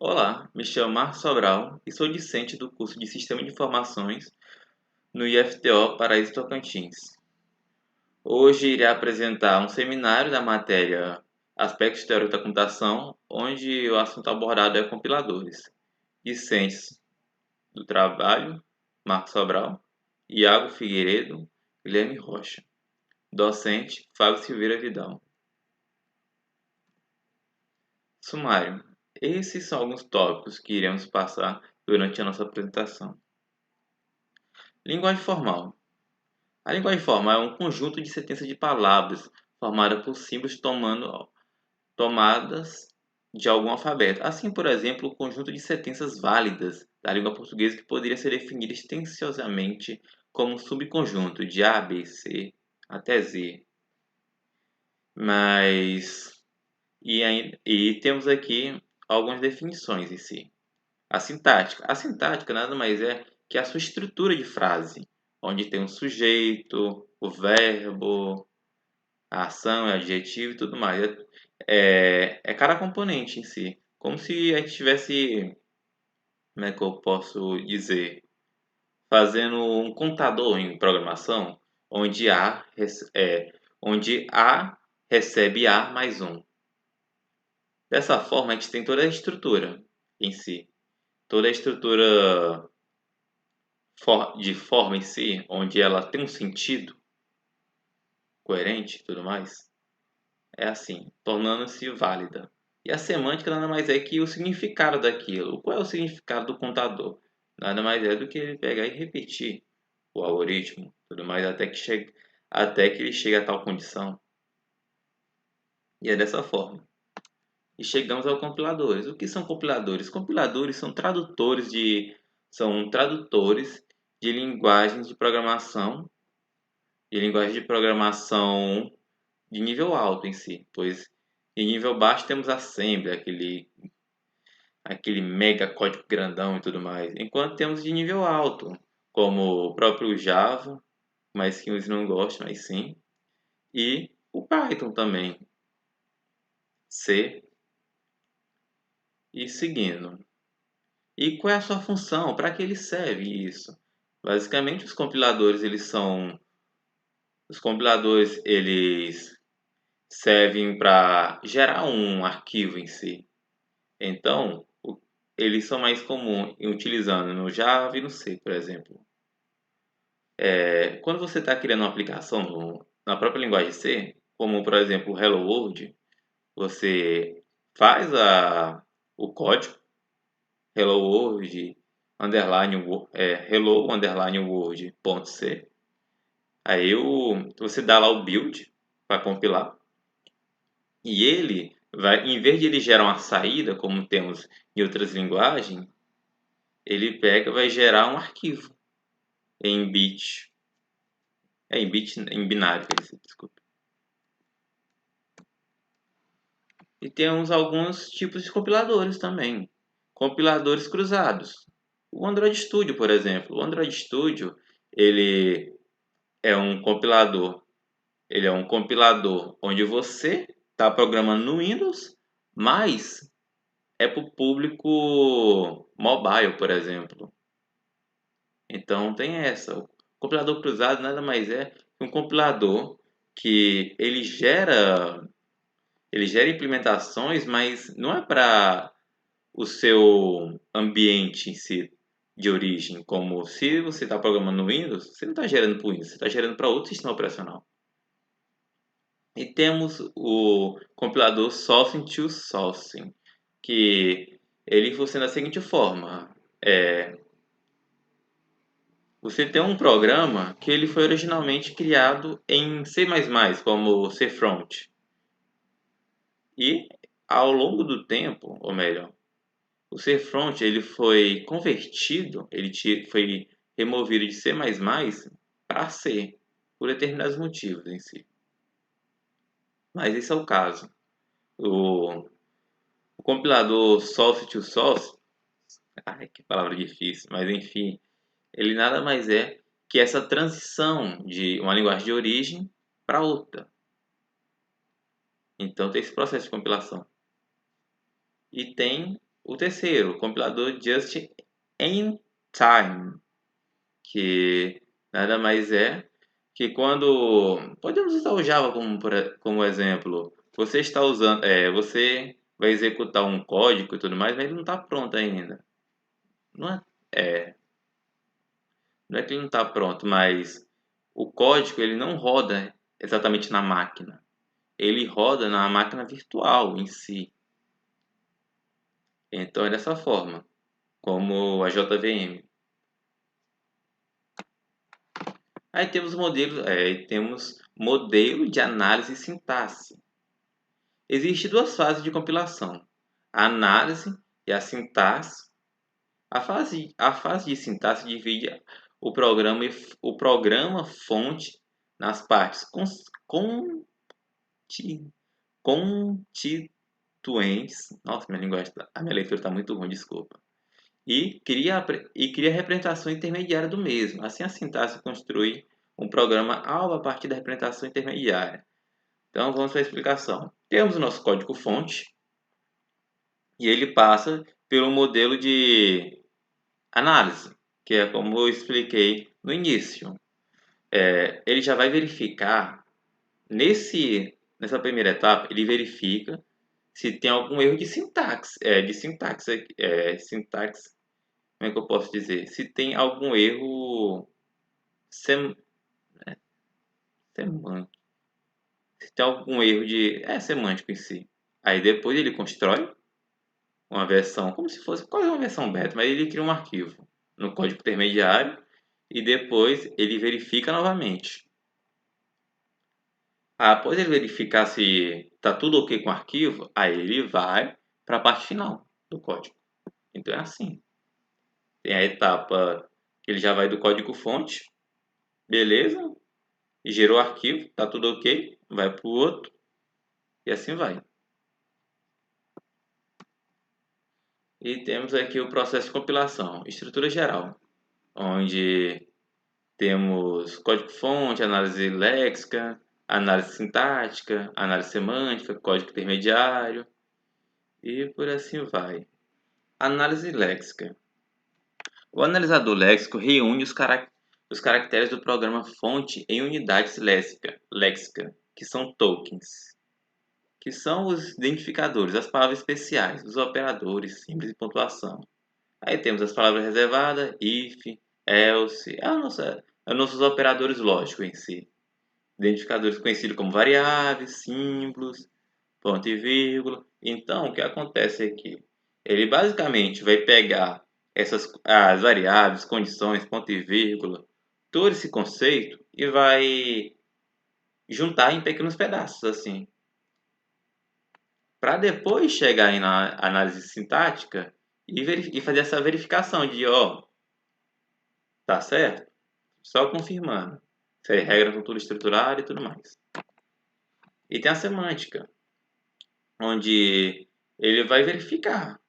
Olá, me chamo Marcos Sobral e sou discente do curso de Sistema de Informações no IFTO Paraíso Tocantins. Hoje irei apresentar um seminário da matéria Aspectos Teóricos da Computação, onde o assunto abordado é compiladores. Discentes do trabalho, Marcos Sobral, Iago Figueiredo, Guilherme Rocha. Docente, Fábio Silveira Vidal. Sumário. Esses são alguns tópicos que iremos passar durante a nossa apresentação. Linguagem formal. A linguagem formal é um conjunto de sentenças de palavras formada por símbolos tomadas de algum alfabeto. Assim, por exemplo, o conjunto de sentenças válidas da língua portuguesa que poderia ser definido extensivamente como um subconjunto de A, B, C até Z. E temos aqui algumas definições em si. A sintática. A sintática nada mais é que a sua estrutura de frase, onde tem um sujeito, o verbo, a ação, o adjetivo e tudo mais. É cada componente em si. Como se a gente estivesse, como é que eu posso dizer, fazendo um contador em programação, onde A recebe A mais um. Dessa forma, a gente tem toda a estrutura em si. Toda a estrutura de forma em si, onde ela tem um sentido coerente e tudo mais, é assim, tornando-se válida. E a semântica nada mais é que o significado daquilo. Qual é o significado do contador? Nada mais é do que ele pegar e repetir o algoritmo, tudo mais, até que ele chegue a tal condição. E é dessa forma. E chegamos aos compiladores. O que são compiladores? Compiladores são tradutores de linguagens de programação de nível alto em si, pois em nível baixo temos assembly, aquele mega código grandão e tudo mais, enquanto temos de nível alto, como o próprio Java, mas que uns não gostam, mas sim, e o Python também, C, e seguindo. E qual é a sua função? Para que ele serve isso? Basicamente, os compiladores eles servem para gerar um arquivo em si. Então, eles são mais comuns utilizando no Java e no C, por exemplo. Quando você está criando uma aplicação na própria linguagem C, como por exemplo o Hello World, você faz o código Hello World Hello underline World.c. Aí você dá lá o build para compilar. E ele vai, em vez de ele gerar uma saída, como temos em outras linguagens, ele pega e vai gerar um arquivo em bit. Em binário, quer dizer, desculpa. E temos alguns tipos de compiladores também. Compiladores cruzados. O Android Studio, por exemplo. O Android Studio, ele é um compilador. Ele é um compilador onde você está programando no Windows, mas é para o público mobile, por exemplo. Então tem essa. O compilador cruzado nada mais é que um compilador que ele gera implementações, mas não é para o seu ambiente em si de origem, como se você está programando no Windows, você não está gerando para o Windows, você está gerando para outro sistema operacional. E temos o compilador Sourcing to Sourcing, que ele funciona da seguinte forma. Você tem um programa que ele foi originalmente criado em C++, como CFront. E ao longo do tempo, ou melhor, o CFront ele foi convertido, foi removido de C++ para C, por determinados motivos em si. Mas esse é o caso. O compilador Source to Source, ai, que palavra difícil, mas enfim, ele nada mais é que essa transição de uma linguagem de origem para outra. Então tem esse processo de compilação. E tem o terceiro, o compilador Just in Time, que nada mais é que quando podemos usar o Java como exemplo. Você está usando, você vai executar um código e tudo mais, mas ele não está pronto ainda. Não é, é, não é que ele não está pronto, mas o código ele não roda exatamente na máquina. Ele roda na máquina virtual em si. Então é dessa forma, como a JVM. Aí temos modelo de análise e sintaxe. Existem duas fases de compilação: a análise e a sintaxe. A fase de sintaxe divide o programa fonte nas partes constituintes. Nossa, a minha leitura está muito ruim, desculpa. E cria a representação intermediária do mesmo. Assim, a sintaxe constitui um programa-alvo a partir da representação intermediária. Então, vamos para a explicação. Temos o nosso código-fonte e ele passa pelo modelo de análise, que é como eu expliquei no início. Ele já vai verificar, nessa primeira etapa, ele verifica se tem algum erro de sintaxe. Sintaxe, como é que eu posso dizer? Se tem algum erro semântico. Se tem algum erro semântico em si. Aí depois ele constrói uma versão, como se fosse quase uma versão beta, mas ele cria um arquivo no código intermediário e depois ele verifica novamente. Após ele verificar se está tudo ok com o arquivo, aí ele vai para a parte final do código. Então é assim. Tem a etapa que ele já vai do código fonte, beleza, e gerou o arquivo, está tudo ok, vai para o outro e assim vai. E temos aqui o processo de compilação, estrutura geral, onde temos código-fonte, análise léxica, análise sintática, análise semântica, código intermediário e por assim vai. Análise léxica. O analisador léxico reúne os caracteres do programa-fonte em unidades léxica, que são tokens, que são os identificadores, as palavras especiais, os operadores, símbolos e pontuação. Aí temos as palavras reservadas, if, else, nossos operadores lógicos em si. Identificadores conhecidos como variáveis, símbolos, ponto e vírgula. Então, o que acontece aqui? Ele basicamente vai pegar as variáveis, condições, ponto e vírgula, todo esse conceito e vai juntar em pequenos pedaços, assim. Para depois chegar na análise sintática e fazer essa verificação de, tá certo? Só confirmando. Se as regras estão tudo estruturadas e tudo mais. E tem a semântica, onde ele vai verificar.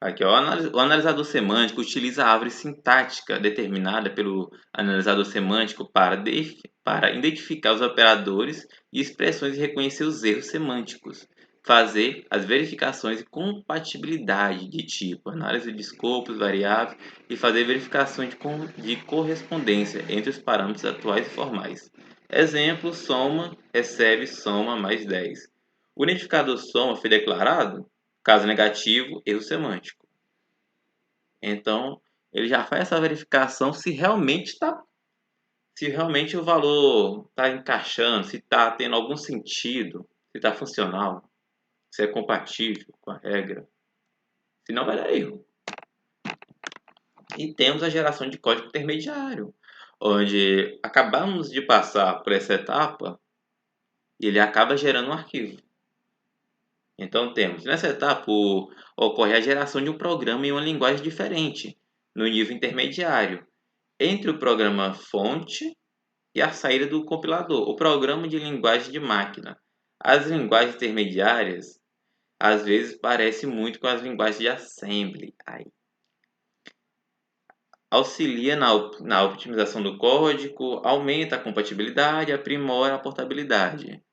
Aqui, ó, o analisador semântico utiliza a árvore sintática determinada pelo analisador semântico para identificar os operadores e expressões e reconhecer os erros semânticos, fazer as verificações de compatibilidade de tipo, análise de escopos, variáveis e fazer verificações de correspondência entre os parâmetros atuais e formais. Exemplo, soma, recebe, soma mais 10. O identificador soma foi declarado? Caso negativo, erro semântico. Então, ele já faz essa verificação se realmente o valor está encaixando, se está tendo algum sentido, se está funcional, se é compatível com a regra. Senão vai dar erro. E temos a geração de código intermediário, onde acabamos de passar por essa etapa e ele acaba gerando um arquivo. Então temos, nessa etapa, ocorre a geração de um programa em uma linguagem diferente, no nível intermediário, entre o programa fonte e a saída do compilador, o programa de linguagem de máquina. As linguagens intermediárias, às vezes, parecem muito com as linguagens de assembly. Auxilia na optimização do código, aumenta a compatibilidade, aprimora a portabilidade.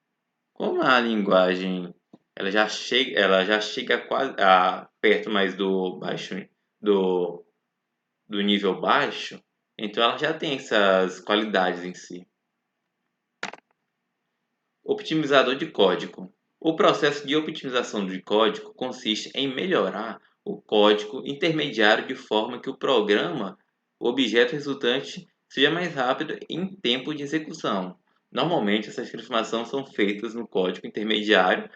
Como a linguagem ela já chega quase perto mais do baixo do, do nível baixo, então ela já tem essas qualidades em si. Optimizador de código. O processo de optimização de código consiste em melhorar o código intermediário de forma que o objeto resultante, seja mais rápido em tempo de execução. Normalmente, essas transformações são feitas no código intermediário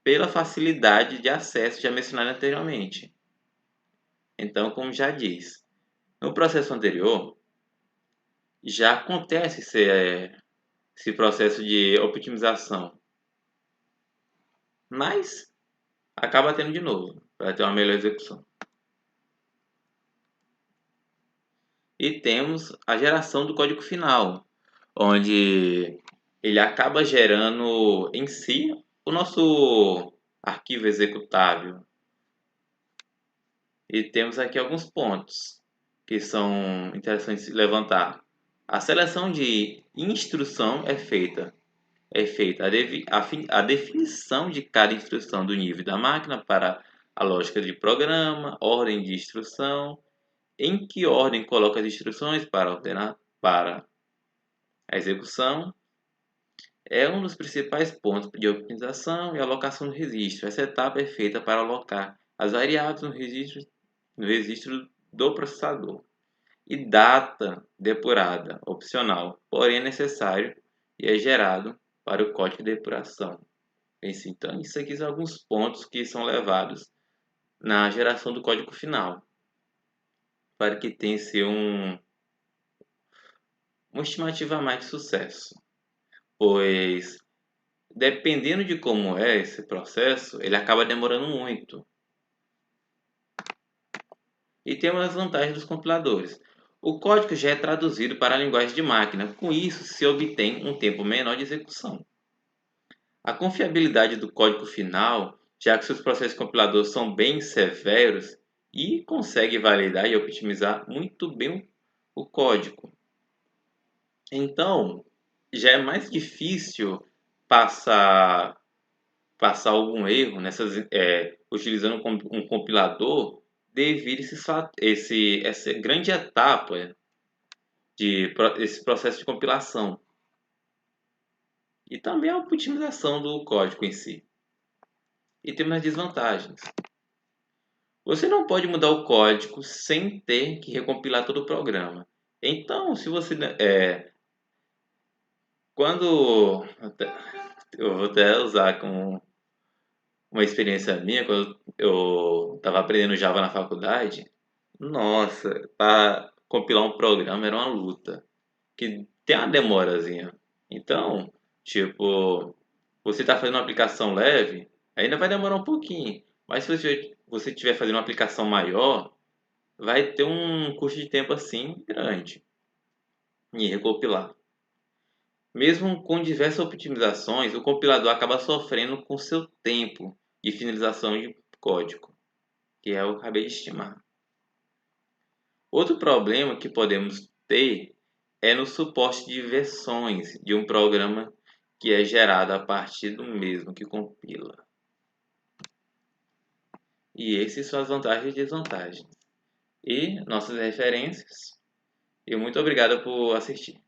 pela facilidade de acesso já mencionada anteriormente. Então, como já diz, no processo anterior, já acontece esse processo de optimização, mas acaba tendo de novo, para ter uma melhor execução. E temos a geração do código final, onde ele acaba gerando em si o nosso arquivo executável. E temos aqui alguns pontos que são interessantes de levantar. A seleção de instrução é feita a definição de cada instrução do nível da máquina para a lógica de programa, ordem de instrução, em que ordem coloca as instruções para ordenar para a execução, é um dos principais pontos de optimização e alocação do registro. Essa etapa é feita para alocar as variáveis no registro do processador. E data depurada, opcional, porém é necessário e é gerado para o código de depuração. Então, isso aqui são alguns pontos que são levados na geração do código final, para que tenha uma estimativa a mais de sucesso, pois dependendo de como é esse processo, ele acaba demorando muito. E tem umas vantagens dos compiladores. O código já é traduzido para a linguagem de máquina, com isso se obtém um tempo menor de execução. A confiabilidade do código final, já que seus processos compiladores são bem severos e consegue validar e optimizar muito bem o código. Então, já é mais difícil passar algum erro utilizando um compilador devido essa grande etapa esse processo de compilação e também a otimização do código em si. E temos as desvantagens. Você não pode mudar o código sem ter que recompilar todo o programa. Então, se você quando eu vou até usar como uma experiência minha, quando eu estava aprendendo Java na faculdade, nossa, para compilar um programa era uma luta, que tem uma demorazinha. Então, tipo, você está fazendo uma aplicação leve, ainda vai demorar um pouquinho. Mas se você estiver fazendo uma aplicação maior, vai ter um custo de tempo assim grande em recompilar. Mesmo com diversas otimizações, o compilador acaba sofrendo com seu tempo de finalização de código, que é o que eu acabei de estimar. Outro problema que podemos ter é no suporte de versões de um programa que é gerado a partir do mesmo que compila. E essas são as vantagens e desvantagens. E nossas referências. E muito obrigado por assistir.